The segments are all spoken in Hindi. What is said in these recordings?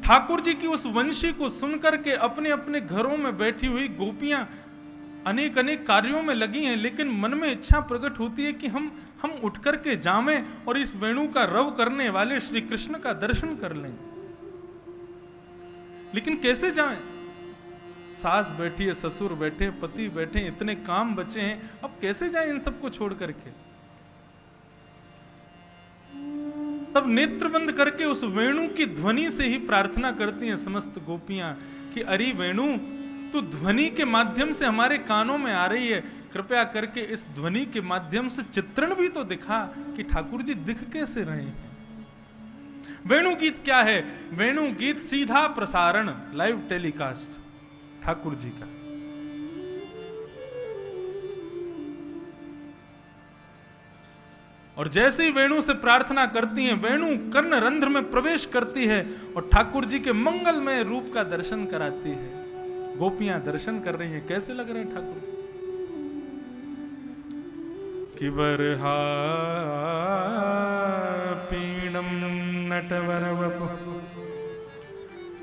ठाकुर जी की उस वंशी को सुनकर के अपने अपने घरों में बैठी हुई गोपियां अनेक अनेक कार्यों में लगी हैं, लेकिन मन में इच्छा प्रकट होती है कि हम उठ करके जावें और इस वेणु का रव करने वाले श्री कृष्ण का दर्शन कर लें। लेकिन कैसे जाएं? सास बैठी है, ससुर बैठे हैं, पति बैठे हैं, इतने काम बचे हैं, अब कैसे जाएं इन सबको छोड़ करके? तब नेत्र बंद करके उस वेणु की ध्वनि से ही प्रार्थना करती हैं समस्त गोपियां कि अरे वेणु, तू ध्वनि के माध्यम से हमारे कानों में आ रही है, कृपया करके इस ध्वनि के माध्यम से चित्रण भी तो दिखा कि ठाकुर जी दिख कैसे रहे हैं। वेणु गीत क्या है? वेणु गीत सीधा प्रसारण, लाइव टेलीकास्ट ठाकुर जी का। और जैसे ही वेणु से प्रार्थना करती हैं, वेणु कर्ण रंध्र में प्रवेश करती है और ठाकुर जी के मंगलमय रूप का दर्शन कराती है। गोपियां दर्शन कर रही हैं, कैसे लग रहे हैं ठाकुर जी? कि बरहा पीणम नटवर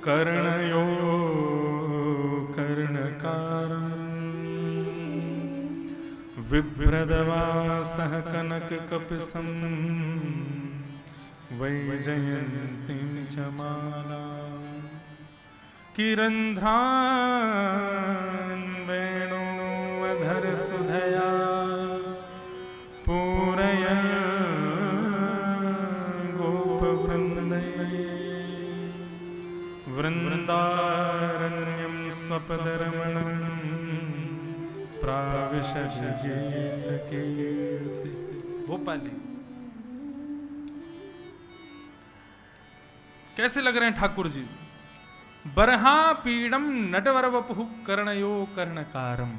कर्णयो कर्णकारं विभ्रदवासः कनक कपिसं वैजयन्तीं च मालां किरन्ध्रान् वेणोऽधर सुधया पूरयन् गोपवृन्दैः वृन्दारण्यं स्वपदरमणं प्राविशत गीतकीर्ति। भोपाली कैसे लग रहे हैं ठाकुर जी? बरहा पीड़म नटवर वपुः कर्णयो कर्णकारम।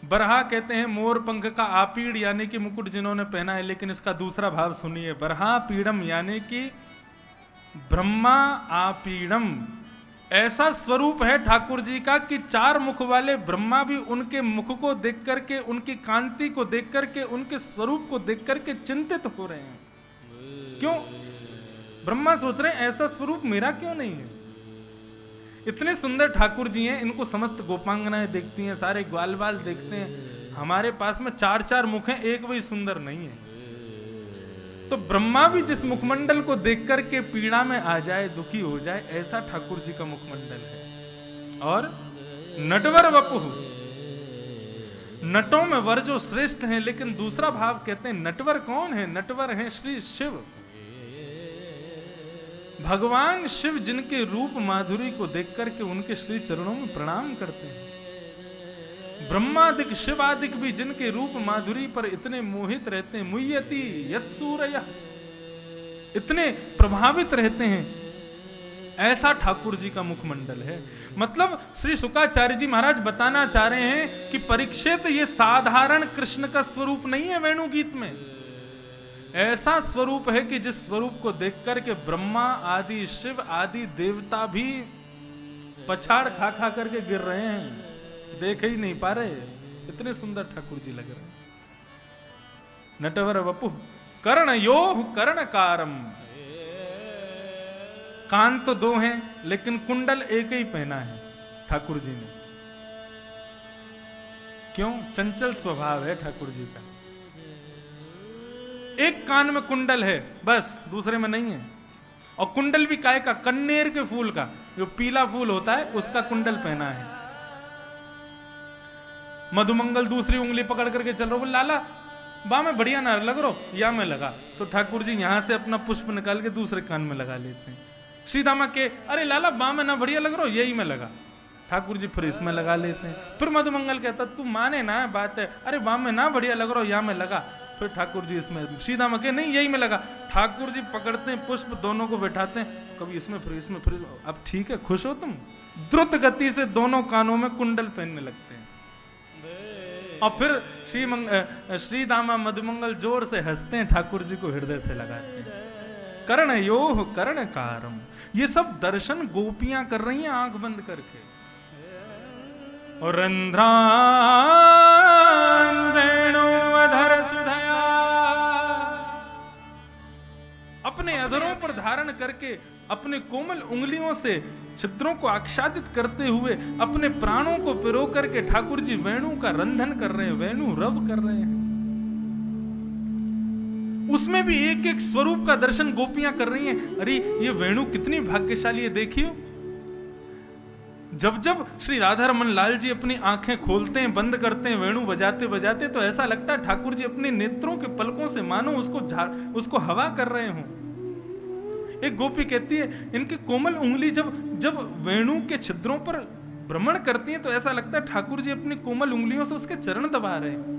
बरहा कहते हैं मोर पंख का आपीड़ यानी कि मुकुट जिन्होंने पहना है, लेकिन इसका दूसरा भाव सुनिए। बरहा पीड़म यानी कि ब्रह्मा आपीड़म, ऐसा स्वरूप है ठाकुर जी का कि चार मुख वाले ब्रह्मा भी उनके मुख को देख करके, उनकी कांति को देख करके, उनके स्वरूप को देख करके चिंतित हो रहे हैं। क्यों? ब्रह्मा सोच रहे हैं ऐसा स्वरूप मेरा क्यों नहीं है। इतने सुंदर ठाकुर जी हैं, इनको समस्त गोपांगनाएं देखती हैं, सारे ग्वाल बाल देखते हैं। हमारे पास में चार चार मुख हैं, एक भी सुंदर नहीं है। तो ब्रह्मा भी जिस मुखमंडल को देख करके पीड़ा में आ जाए, दुखी हो जाए, ऐसा ठाकुर जी का मुखमंडल है। और नटवर वपुः, नटों में वर जो श्रेष्ठ हैं, लेकिन दूसरा भाव कहते हैं नटवर कौन है? नटवर हैं श्री शिव, भगवान शिव, जिनके रूप माधुरी को देख करके उनके श्री चरणों में प्रणाम करते हैं। ब्रह्मादिक शिवादिक भी जिनके रूप माधुरी पर इतने मोहित रहते हैं, मुह्यति यत्सूरयः, इतने प्रभावित रहते हैं, ऐसा ठाकुर जी का मुखमंडल है। मतलब श्री शुकाचार्य जी महाराज बताना चाह रहे हैं कि परीक्षित, ये साधारण कृष्ण का स्वरूप नहीं है वेणु गीत में। ऐसा स्वरूप है कि जिस स्वरूप को देख करके ब्रह्मा आदि शिव आदि देवता भी पछाड़ खा खा करके गिर रहे हैं, देख ही नहीं पा रहे, इतने सुंदर ठाकुर जी लग रहे हैं। नटवर वपुः कर्णयोः कर्णकारम, कान तो दो हैं लेकिन कुंडल एक ही पहना है ठाकुर जी ने। क्यों? चंचल स्वभाव है ठाकुर जी का। एक कान में कुंडल है बस, दूसरे में नहीं है। और कुंडल भी काय का? कन्नेर के फूल का, जो पीला फूल होता है उसका कुंडल पहना है। मधुमंगल दूसरी उंगली पकड़ करके चल रहा, बोल लाला बा में बढ़िया ना लग रो, या में लगा। सो ठाकुर जी यहां से अपना पुष्प निकाल के दूसरे कान में लगा लेते हैं। श्रीदामा के अरे लाला बा में ना बढ़िया लग रो, यही में लगा। ठाकुर जी फिर इसमें लगा लेते हैं। फिर मधुमंगल कहता तू माने ना बात है, अरे बा में ना बढ़िया लग रो, या में लगा। फिर ठाकुर जी इसमें, श्रीदामा के नहीं यही में लगा। ठाकुर जी पकड़ते हैं पुष्प, दोनों को बैठाते हैं, कभी इसमें फिर इसमें फिर। अब ठीक है, खुश हो तुम? द्रुत गति से दोनों कानों में कुंडल पहनने लगते हैं। और फिर श्रीदामा मधुमंगल जोर से हंसते हैं, ठाकुर जी को हृदय से लगाते हैं। कर्णयोः कर्णकारम, ये सब दर्शन गोपियां कर रही हैं आंख बंद करके। और रंध्रान वेणु अधर सुधया, अपने अधरों पर धारण करके अपने कोमल उंगलियों से छिद्रों को आच्छादित करते हुए अपने प्राणों को पिरो करके ठाकुर जी वेणु का रंधन कर रहे हैं, वेणु रव कर रहे हैं। उसमें भी एक एक स्वरूप का दर्शन गोपियां कर रही हैं। अरे ये वेणु कितनी भाग्यशाली है, देखियो। जब जब श्री राधा रमन लाल जी अपनी आंखें खोलते हैं, बंद करते हैं वेणु बजाते बजाते, तो ऐसा लगता है ठाकुर जी अपने नेत्रों के पलकों से मानो उसको हवा कर रहे हों। एक गोपी कहती है इनकी कोमल उंगली जब वेणु के छिद्रों पर भ्रमण करती है तो ऐसा लगता है ठाकुर जी अपनी कोमल उंगलियों से उसके चरण दबा रहे हैं।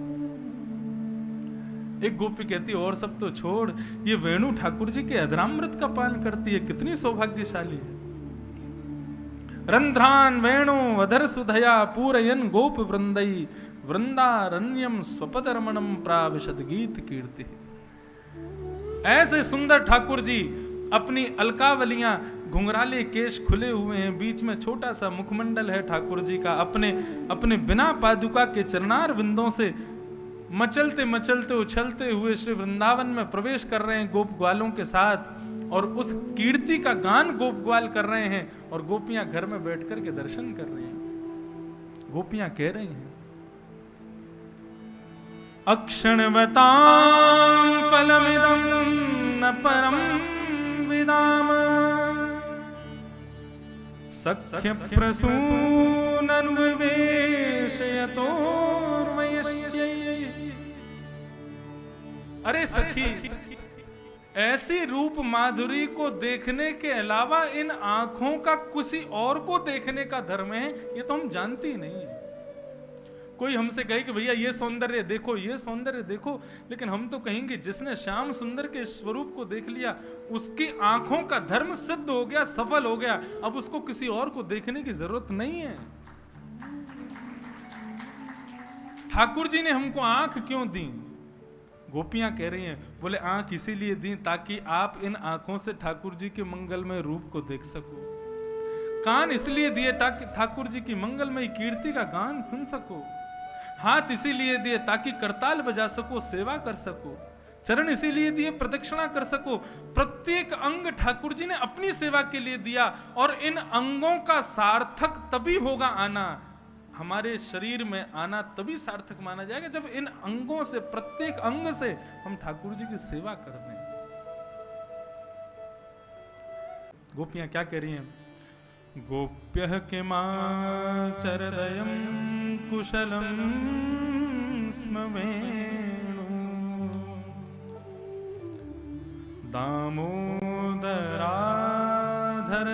एक गोपी कहती है और सब तो छोड़, ये वेणु ठाकुर जी के अधरामृत का पान करती है, कितनी सौभाग्यशाली है। रंध्रान वेणु अधर सुधया पूरयन गोप वृंदई वृंदारण्यम स्वपद रमणम प्राविशद गीत कीर्ति। ऐसे सुंदर ठाकुर जी अपनी अलकावलियां, घुंघराले केश खुले हुए हैं, बीच में छोटा सा मुखमंडल है ठाकुर जी का, अपने बिना पादुका के चरणार बिंदों से मचलते मचलते उछलते हुए श्री वृंदावन में प्रवेश कर रहे हैं गोप ग्वालों के साथ, और उस कीर्ति का गान गोप ग्वाल कर रहे हैं, और गोपियां घर में बैठ कर के दर्शन कर रही हैं। गोपियां कह रही हैं अक्षणवतां फलमिदं न परम विदाम सख्य प्रसूनन्वेषयतोर्वयस्यै। अरे सखी, ऐसी रूप माधुरी को देखने के अलावा इन आंखों का किसी और को देखने का धर्म है, ये तो हम जानते ही नहीं है। कोई हमसे कहे कि भैया ये सौंदर्य देखो, ये सौंदर्य देखो, लेकिन हम तो कहेंगे जिसने श्याम सुंदर के स्वरूप को देख लिया उसकी आंखों का धर्म सिद्ध हो गया, सफल हो गया, अब उसको किसी और को देखने की जरूरत नहीं है। ठाकुर जी ने हमको आंख क्यों दी? गोपियां कह रही हैं, बोले आंख इसीलिए दी ताकि आप इन आंखों से ठाकुर जी के मंगलमय रूप को देख सको। कान इसलिए दिए ताकि ठाकुर जी की मंगलमय कीर्ति का गान सुन सको। हाथ इसीलिए दिए ताकि करताल बजा सको, सेवा कर सको। चरण इसीलिए दिए प्रदक्षिणा कर सको। प्रत्येक अंग ठाकुर जी ने अपनी सेवा के लिए दिया, और इन अंगों का सार्थक तभी होगा आना, हमारे शरीर में आना तभी सार्थक माना जाएगा जब इन अंगों से, प्रत्येक अंग से हम ठाकुर जी की सेवा कर दें। गोपियां क्या कह रही हैं? गोप्यः किमाचरदयं कुशलं स्म वेणु दामोदराधर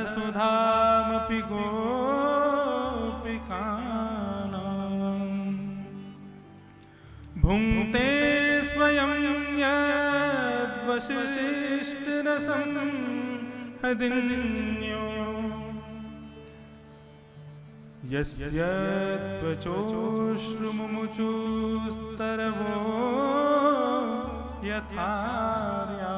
सुधामपि गोपिकानां भुङ्क्ते स्वयं यद्वशिष्टरसं हदिन्यो यस्य त्वचोश्रुमुमुचुस्तरवो यथार्या।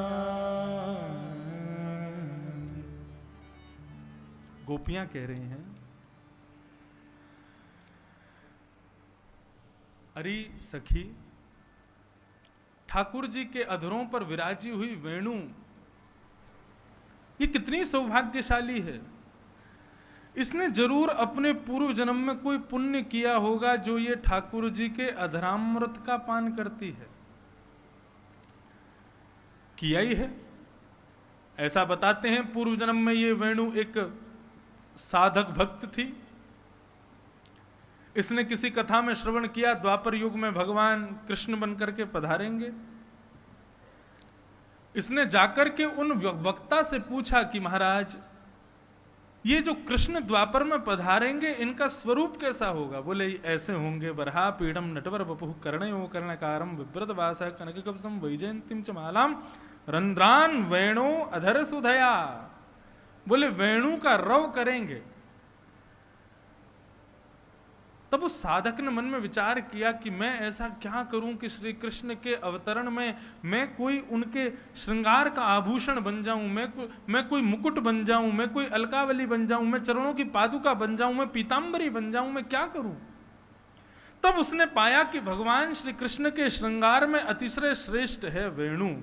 गोपियां कह रही हैं, अरे सखी, ठाकुर जी के अधरों पर विराजी हुई वेणु ये कितनी सौभाग्यशाली है। इसने जरूर अपने पूर्व जन्म में कोई पुण्य किया होगा जो ये ठाकुर जी के अधरामृत का पान करती है। किया ही है। ऐसा बताते हैं पूर्व जन्म में ये वेणु एक साधक भक्त थी। इसने किसी कथा में श्रवण किया द्वापर युग में भगवान कृष्ण बनकर के पधारेंगे। इसने जाकर के उन वक्ता से पूछा कि महाराज, ये जो कृष्ण द्वापर में पधारेंगे इनका स्वरूप कैसा होगा? बोले ऐसे होंगे, बरहा पीड़म नटवर बपुः कर्णयो कर्णकारम विव्रतवासः कनककवसं वैजयंतीं च मालाम रंध्रान वेणो अधर सुधया। बोले वेणु का रव करेंगे। तब उस साधक ने मन में विचार किया कि मैं ऐसा क्या करूं कि श्री कृष्ण के अवतरण में मैं कोई उनके श्रृंगार का आभूषण बन जाऊं, मैं कोई मुकुट बन जाऊं, मैं कोई अलकावली बन जाऊं, मैं चरणों की पादुका बन जाऊं, मैं पीतांबरी बन जाऊं, मैं क्या करूं? तब उसने पाया कि भगवान श्री कृष्ण के श्रृंगार में अतिशय श्रेष्ठ है वेणु,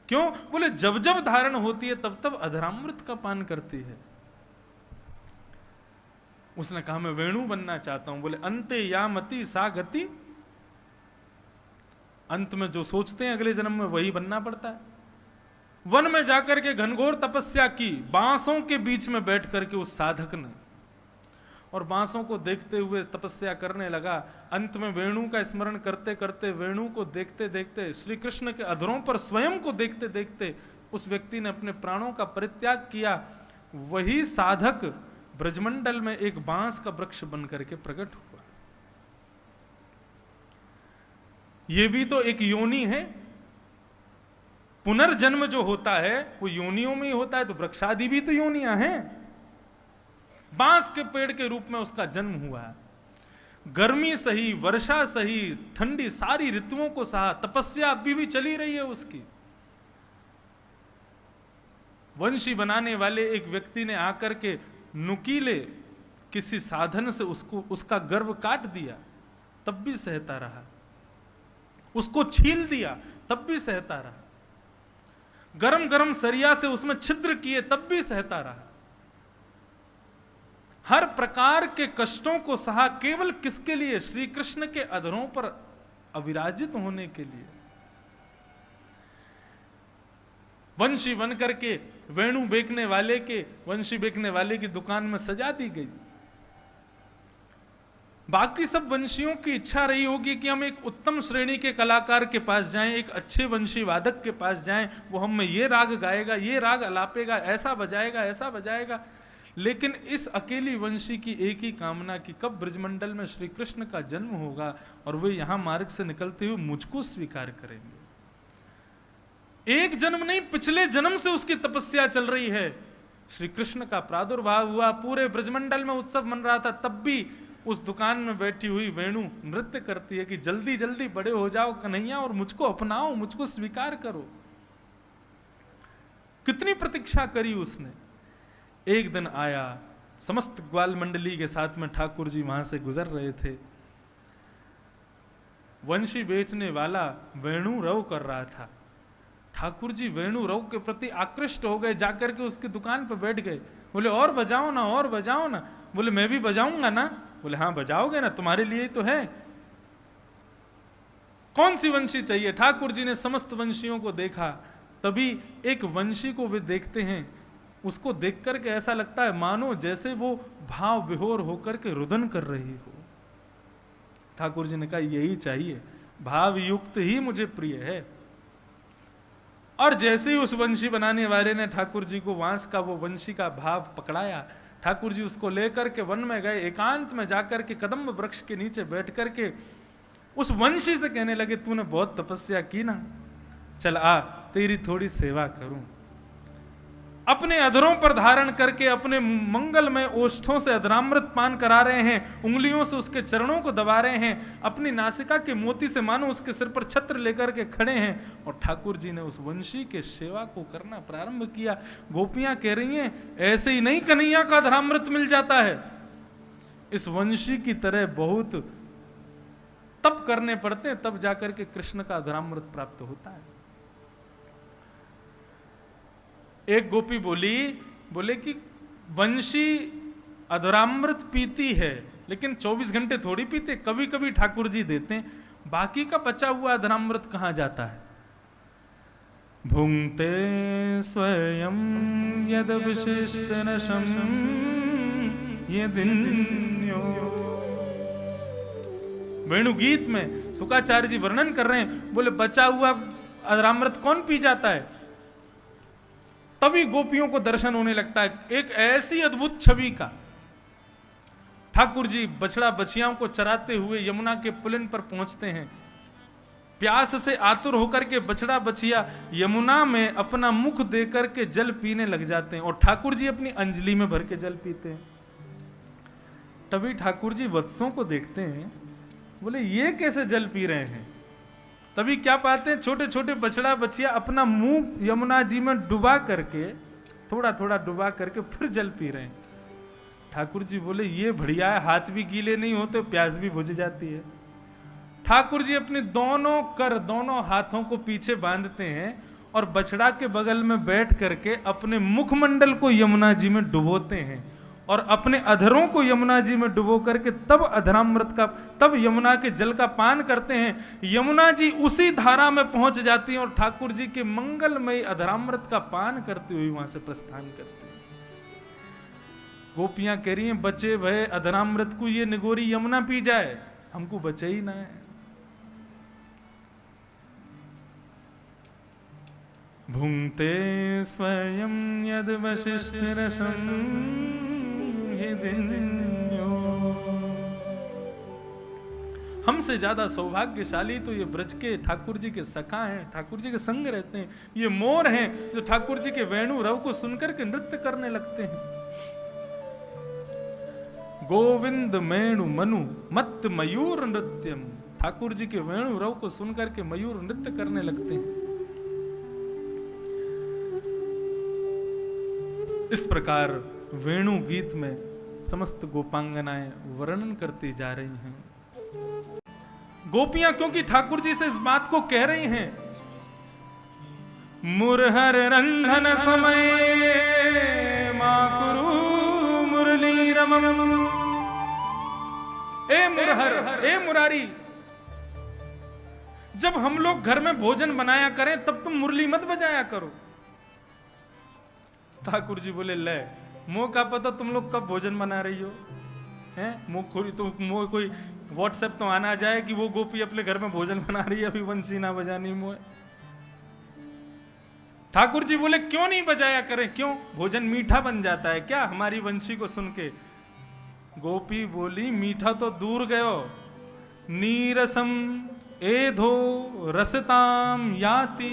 क्यों? बोले जब जब धारण होती है तब तब अधरामृत का पान करती है। उसने कहा मैं वेणु बनना चाहता हूं। बोले अंते यामति सा गति, अंत में जो सोचते हैं अगले जन्म में वही बनना पड़ता है। वन में जाकर के घनघोर तपस्या की, बांसों के बीच में बैठ करके उस साधक ने, और बांसों को देखते हुए तपस्या करने लगा। अंत में वेणु का स्मरण करते करते, वेणु को देखते देखते, श्री कृष्ण के अधरों पर स्वयं को देखते देखते उस व्यक्ति ने अपने प्राणों का परित्याग किया। वही साधक ब्रजमंडल में एक बांस का वृक्ष बन करके प्रकट हुआ। ये भी तो एक योनि है। पुनर्जन्म जो होता है वो योनियों में ही होता है, तो वृक्षादि भी तो योनियां हैं। बांस के पेड़ के रूप में उसका जन्म हुआ है। गर्मी सही, वर्षा सही, ठंडी, सारी ऋतुओं को सहा। तपस्या अभी भी चली रही है उसकी। वंशी बनाने वाले एक व्यक्ति ने आकर के नुकीले किसी साधन से उसका गर्भ काट दिया, तब भी सहता रहा। उसको छील दिया, तब भी सहता रहा। गरम गरम सरिया से उसमें छिद्र किए, तब भी सहता रहा। हर प्रकार के कष्टों को सहा, केवल किसके लिए? श्री कृष्ण के अधरों पर अविराजित होने के लिए। वंशी बन करके वेणु बेचने वाले के, वंशी बेचने वाले की दुकान में सजा दी गई। बाकी सब वंशियों की इच्छा रही होगी कि हम एक उत्तम श्रेणी के कलाकार के पास जाएं, एक अच्छे वंशी वादक के पास जाएं, वो हमें ये राग गाएगा, ये राग अलापेगा, ऐसा बजाएगा, ऐसा बजाएगा। लेकिन इस अकेली वंशी की एक ही कामना कि कब ब्रजमंडल में श्री कृष्ण का जन्म होगा और वे यहां मार्ग से निकलते हुए मुझको स्वीकार करेंगे। एक जन्म नहीं, पिछले जन्म से उसकी तपस्या चल रही है। श्री कृष्ण का प्रादुर्भाव हुआ, पूरे ब्रजमंडल में उत्सव मन रहा था, तब भी उस दुकान में बैठी हुई वेणु नृत्य करती है कि जल्दी जल्दी बड़े हो जाओ कन्हैया और मुझको अपनाओ, मुझको स्वीकार करो। कितनी प्रतीक्षा करी उसने। एक दिन आया, समस्त ग्वाल मंडली के साथ में ठाकुर जी वहां से गुजर रहे थे। वंशी बेचने वाला वेणु रव कर रहा था। ठाकुर जी वेणु रव के प्रति आकृष्ट हो गए, जाकर के उसकी दुकान पर बैठ गए। बोले और बजाओ ना, और बजाओ ना। बोले मैं भी बजाऊंगा ना। बोले हाँ बजाओगे ना, तुम्हारे लिए ही तो है। कौन सी वंशी चाहिए? ठाकुर जी ने समस्त वंशियों को देखा। तभी एक वंशी को वे देखते हैं, उसको देख करके ऐसा लगता है मानो जैसे वो भाव विभोर होकर के रुदन कर रही हो। ठाकुर जी ने कहा यही चाहिए, भाव युक्त ही मुझे प्रिय है। और जैसे ही उस वंशी बनाने वाले ने ठाकुर जी को वांस का वो वंशी का भाव पकड़ाया, ठाकुर जी उसको लेकर के वन में गए। एकांत में जाकर के कदम्ब वृक्ष के नीचे बैठ करके उस वंशी से कहने लगे तूने बहुत तपस्या की ना, चल आ तेरी थोड़ी सेवा करूं। अपने अधरों पर धारण करके अपने मंगल में ओष्ठों से अधरामृत पान करा रहे हैं, उंगलियों से उसके चरणों को दबा रहे हैं, अपनी नासिका के मोती से मानो उसके सिर पर छत्र लेकर के खड़े हैं। और ठाकुर जी ने उस वंशी के सेवा को करना प्रारंभ किया। गोपियां कह रही हैं ऐसे ही नहीं कन्हैया का अधरामृत मिल जाता है, इस वंशी की तरह बहुत तप करने पड़ते हैं, तब जाकर के कृष्ण का अधरामृत प्राप्त होता है। एक गोपी बोले कि वंशी अधरामृत पीती है, लेकिन 24 घंटे थोड़ी पीते, कभी कभी ठाकुर जी देते हैं, बाकी का बचा हुआ अधरामृत कहां जाता है? भुंक्ते स्वयं यद विशिष्ट नशम यदिन्यो। वेणुगीत में शुकाचार्य जी वर्णन कर रहे हैं, बोले बचा हुआ अधरामृत कौन पी जाता है? तभी गोपियों को दर्शन होने लगता है एक ऐसी अद्भुत छवि का। ठाकुर जी बछड़ा बछियाओं को चराते हुए यमुना के पुलिन पर पहुंचते हैं। प्यास से आतुर होकर के बछड़ा बछिया यमुना में अपना मुख देकर के जल पीने लग जाते हैं और ठाकुर जी अपनी अंजलि में भर के जल पीते हैं। तभी ठाकुर जी वत्सों को देखते हैं, बोले ये कैसे जल पी रहे हैं? तभी क्या पाते हैं, छोटे छोटे बछड़ा बछिया अपना मुंह यमुना जी में डुबा करके, थोड़ा थोड़ा डुबा करके फिर जल पी रहे हैं। ठाकुर जी बोले ये बढ़िया है, हाथ भी गीले नहीं होते, प्यास भी बुझ जाती है। ठाकुर जी अपने दोनों हाथों को पीछे बांधते हैं और बछड़ा के बगल में बैठ करके अपने मुखमंडल को यमुना जी में डुबोते हैं और अपने अधरों को यमुना जी में डुबो करके तब यमुना के जल का पान करते हैं। यमुना जी उसी धारा में पहुंच जाती हैं और ठाकुर जी के मंगलमय अधरामृत का पान करते हुए वहां से प्रस्थान करते हैं। गोपियां कह रही हैं, बचे भय अधरामृत को ये निगोरी यमुना पी जाए, हमको बचे ही ना है। भुंक्ते स्वयं यद वशिष्ठ रसं हिदिन्यो। हमसे ज्यादा सौभाग्यशाली तो ये ब्रज के ठाकुर जी के सखा हैं, ठाकुर जी के संग रहते हैं। ये मोर हैं जो ठाकुर जी के वेणु रव को सुनकर के नृत्य करने लगते हैं। गोविंद मेणु मनु मत मयूर नृत्यम, ठाकुर जी के वेणु रव को सुनकर के मयूर नृत्य करने लगते हैं। इस प्रकार वेणु गीत में समस्त गोपांगनाएं वर्णन करती जा रही हैं। गोपियां क्योंकि ठाकुर जी से इस बात को कह रही हैं, मुरहर रंधन समय मा कुरु मुरली रमम। ए मुरहर, ए मुरारी, जब हम लोग घर में भोजन बनाया करें तब तुम मुरली मत बजाया करो। ठाकुर जी बोले, ले मोह का पता तुम लोग कब भोजन बना रही हो, हैं? मोह कोई व्हाट्सएप तो आना जाए कि वो गोपी अपने घर में भोजन बना रही है, अभी वंशी ना बजानी मोह। ठाकुर जी बोले, क्यों नहीं बजाया करें, क्यों? भोजन मीठा बन जाता है क्या हमारी वंशी को सुन के? गोपी बोली, मीठा तो दूर गयो, नीरसम एधो रसताम याति।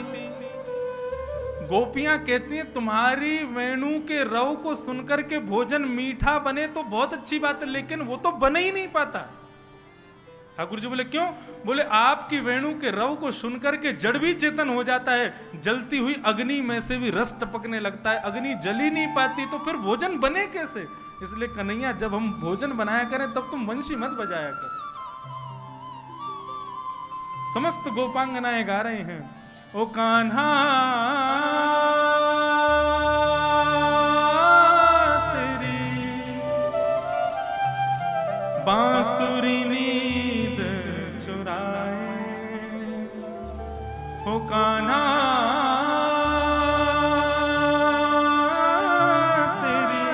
गोपियां कहती हैं, तुम्हारी वेणु के रव को सुनकर के भोजन मीठा बने तो बहुत अच्छी बात है, लेकिन वो तो बने ही नहीं पाता। ठाकुर जी बोले, क्यों? बोले, आपकी वेणु के रव को सुनकर के जड़ भी चेतन हो जाता है, जलती हुई अग्नि में से भी रस टपकने लगता है, अग्नि जल ही नहीं पाती तो फिर भोजन बने कैसे? इसलिए कन्हैया, जब हम भोजन बनाया करें तब तुम वंशी मत बजाया कर। समस्त गोपांगनाएं गा रहे हैं, ओ कान्हा तेरी बांसुरी नींद चुराए, ओ कान्हा तेरी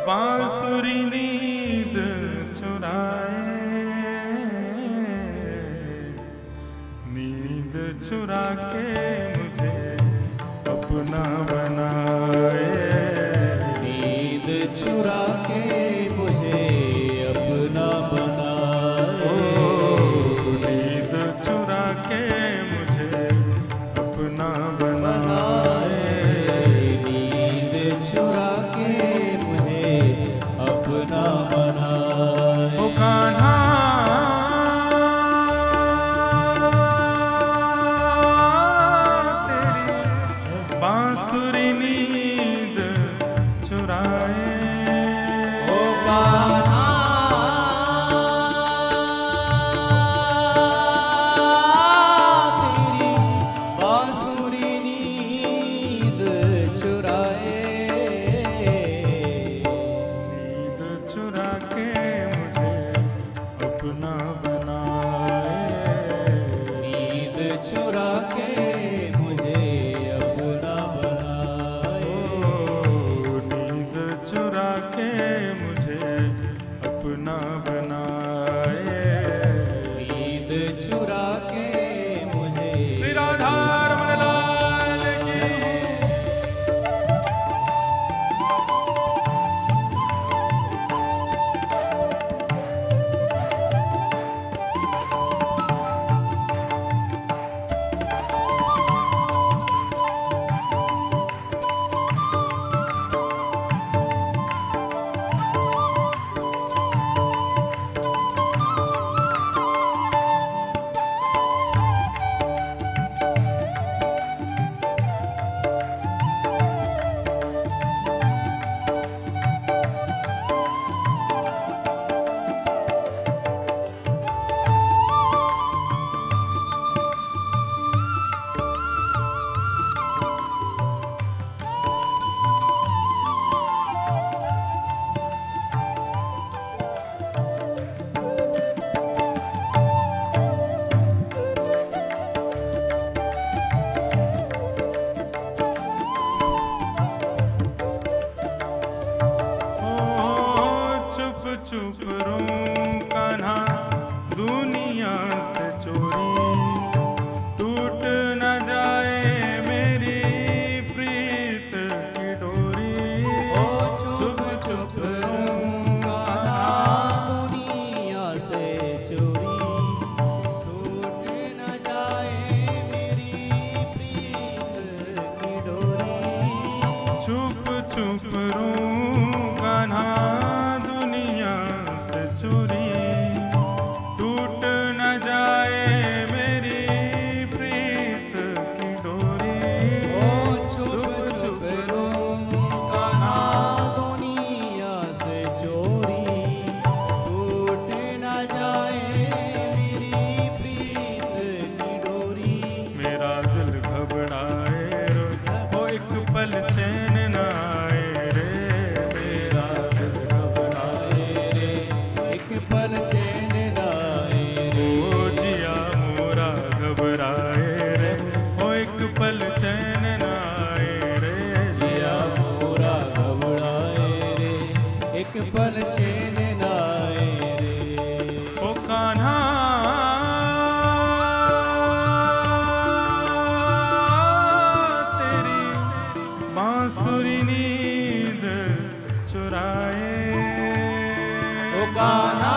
बांसुरी नींद चुराए, चुरा के मुझे अपना बनाए, नींद चुरा के मुझे अपना बनाए, नींद चुरा के मुझे अपना बनाए, नींद चुरा के मुझे अपना बनाए। ओ कान्हा बांसुरी नींद चुराए, ओ कान्हा तेरी बांसुरी नींद चुराए, नींद चुरा के मुझे अपना बनाए, नींद चुरा के मुझे अपना बनाए, नींद चुरा चुप रहूं कान्हा दुनिया से चोरी टूट न जाए मेरी प्रीत की डोरी। ओ चुप चुप रहूं कान्हा दुनिया से चोरी टूट न जाए मेरी प्रीत की डोरी। चुप चुप रहूं कान्हा दुनिया से चोरी टूट न जाए मेरी प्रीत की डोरी। ओ चुप चुप रहूं कान्हा दुनिया से चोरी टूट न जाए मेरी प्रीत की डोरी। मेरा दिल घबराए रो एक पल चैन न आए रे। मेरा दिल घबराए रे एक पल चैन न आए रे। ओ जिया मोरा घबराए रे ओ एक पल चैन न आए रे। जिया मोरा घबराए रे एक पल चैन न आए रे। ओ कान्हा तेरी बांसुरी नींद चुराए। ओ कान्हा